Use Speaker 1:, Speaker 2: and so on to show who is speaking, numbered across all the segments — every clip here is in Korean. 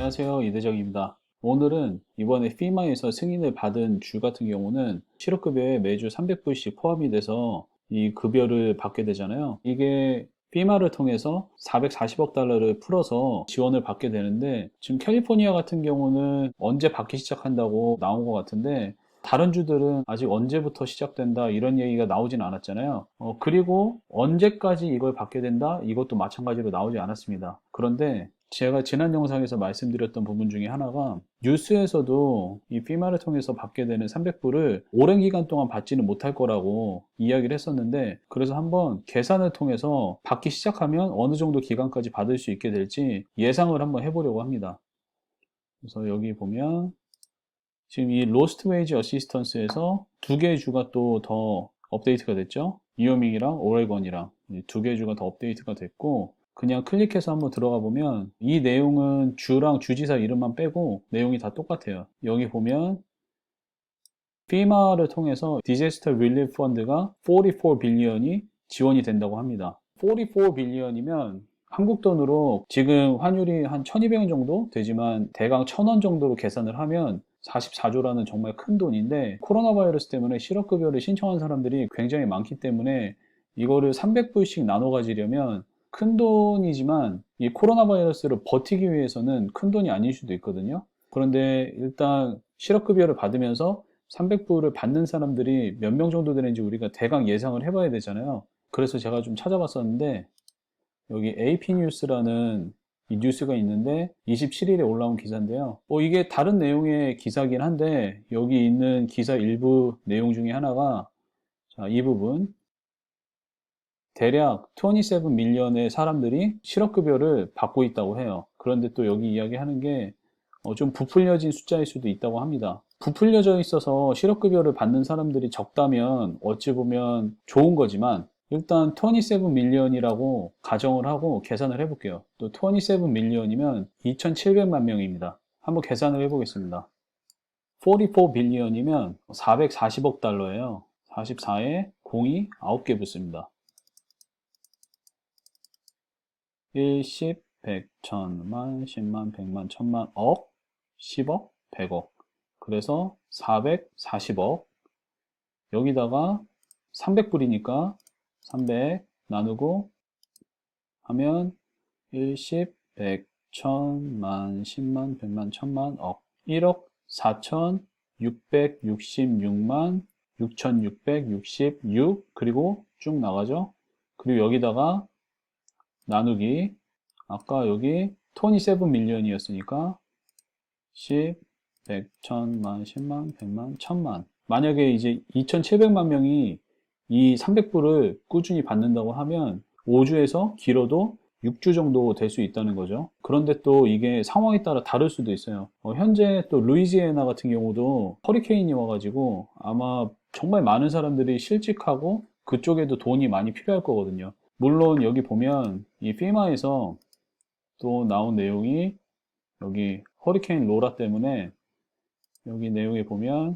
Speaker 1: 안녕하세요. 이대정입니다. 오늘은 이번에 피마에서 승인을 받은 주 같은 경우는 실업급여에 매주 300불씩 포함이 돼서 이 급여를 받게 되잖아요. 이게 피마를 통해서 440억 달러를 풀어서 지원을 받게 되는데, 지금 캘리포니아 같은 경우는 언제 받기 시작한다고 나온 것 같은데, 다른 주들은 아직 언제부터 시작된다 이런 얘기가 나오진 않았잖아요. 그리고 언제까지 이걸 받게 된다, 이것도 마찬가지로 나오지 않았습니다. 그런데 제가 지난 영상에서 말씀드렸던 부분 중에 하나가, 뉴스에서도 이 피마를 통해서 받게 되는 300불을 오랜 기간 동안 받지는 못할 거라고 이야기를 했었는데, 그래서 한번 계산을 통해서 받기 시작하면 어느 정도 기간까지 받을 수 있게 될지 예상을 한번 해보려고 합니다. 그래서 여기 보면 지금 이 로스트 웨이지 어시스턴스에서 두 개의 주가 또 더 업데이트가 됐죠. 이오밍이랑 오레곤이랑 두 개의 주가 더 업데이트가 됐고, 그냥 클릭해서 한번 들어가 보면 이 내용은 주랑 주지사 이름만 빼고 내용이 다 똑같아요. 여기 보면 FEMA를 통해서 디제스터 릴리프 펀드가 44 빌리언이 지원이 된다고 합니다. 44 빌리언이면 한국 돈으로 지금 환율이 한 1200원 정도 되지만 대강 1000원 정도로 계산을 하면 44조라는 정말 큰 돈인데, 코로나 바이러스 때문에 실업급여를 신청한 사람들이 굉장히 많기 때문에 이거를 300불씩 나눠 가지려면 큰 돈이지만 이 코로나 바이러스를 버티기 위해서는 큰 돈이 아닐 수도 있거든요. 그런데 일단 실업급여를 받으면서 300불을 받는 사람들이 몇 명 정도 되는지 우리가 대강 예상을 해봐야 되잖아요. 그래서 제가 좀 찾아봤었는데, 여기 AP뉴스라는 이 뉴스가 있는데 27일에 올라온 기사인데요. 이게 다른 내용의 기사긴 한데, 여기 있는 기사 일부 내용 중에 하나가, 자, 이 부분. 대략 27 밀리언의 사람들이 실업급여를 받고 있다고 해요. 그런데 또 여기 이야기하는 게 좀 부풀려진 숫자일 수도 있다고 합니다. 부풀려져 있어서 실업급여를 받는 사람들이 적다면 어찌 보면 좋은 거지만, 일단 27 밀리언이라고 가정을 하고 계산을 해볼게요. 또 27 밀리언이면 2,700만 명입니다. 한번 계산을 해보겠습니다. 44 빌리언이면 440억 달러예요. 44에 0이 9개 붙습니다. 1, 10, 100, 1000만, 10만, 100만, 1000만, 억, 10억, 100억. 그래서 440억. 여기다가 300불이니까 300 나누고 하면 1, 10, 100, 1000만, 10만, 100만, 1000만, 억. 1억 4,666만 6,666, 그리고 쭉 나가죠. 그리고 여기다가 나누기, 아까 여기 27 밀리언이었으니까 10, 100, 1000만, 10만, 100만, 1000만. 만약에 이제 2700만 명이 이 300불을 꾸준히 받는다고 하면 5주에서 길어도 6주 정도 될 수 있다는 거죠. 그런데 또 이게 상황에 따라 다를 수도 있어요. 현재 또 루이지애나 같은 경우도 허리케인이 와가지고 아마 정말 많은 사람들이 실직하고 그쪽에도 돈이 많이 필요할 거거든요. 물론 여기 보면 이 피마에서 또 나온 내용이, 여기 허리케인 로라 때문에 여기 내용에 보면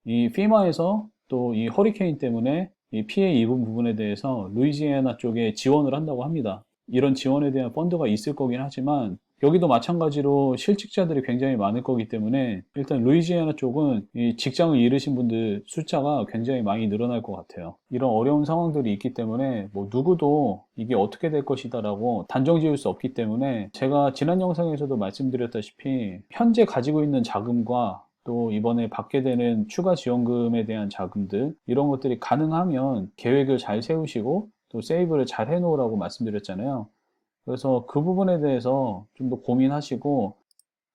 Speaker 1: 이 피마에서 또 이 허리케인 때문에 이 피해 입은 부분에 대해서 루이지애나 쪽에 지원을 한다고 합니다. 이런 지원에 대한 펀드가 있을 거긴 하지만 여기도 마찬가지로 실직자들이 굉장히 많을 거기 때문에 일단 루이지애나 쪽은 이 직장을 잃으신 분들 숫자가 굉장히 많이 늘어날 것 같아요. 이런 어려운 상황들이 있기 때문에 뭐 누구도 이게 어떻게 될 것이다라고 단정 지을 수 없기 때문에, 제가 지난 영상에서도 말씀드렸다시피 현재 가지고 있는 자금과 또 이번에 받게 되는 추가 지원금에 대한 자금들, 이런 것들이 가능하면 계획을 잘 세우시고 또 세이브를 잘 해놓으라고 말씀드렸잖아요. 그래서 그 부분에 대해서 좀 더 고민하시고,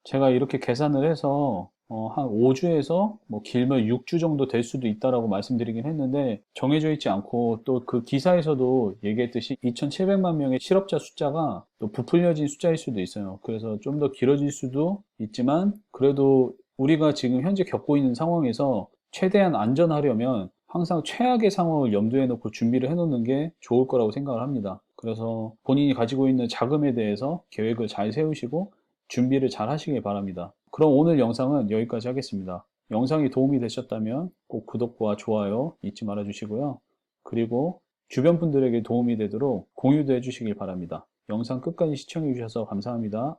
Speaker 1: 제가 이렇게 계산을 해서 한 5주에서 뭐 길면 6주 정도 될 수도 있다라고 말씀드리긴 했는데, 정해져 있지 않고, 또 그 기사에서도 얘기했듯이 2,700만 명의 실업자 숫자가 또 부풀려진 숫자일 수도 있어요. 그래서 좀 더 길어질 수도 있지만, 그래도 우리가 지금 현재 겪고 있는 상황에서 최대한 안전하려면 항상 최악의 상황을 염두에 놓고 준비를 해 놓는 게 좋을 거라고 생각을 합니다. 그래서 본인이 가지고 있는 자금에 대해서 계획을 잘 세우시고 준비를 잘 하시길 바랍니다. 그럼 오늘 영상은 여기까지 하겠습니다. 영상이 도움이 되셨다면 꼭 구독과 좋아요 잊지 말아 주시고요. 그리고 주변 분들에게 도움이 되도록 공유도 해주시길 바랍니다. 영상 끝까지 시청해 주셔서 감사합니다.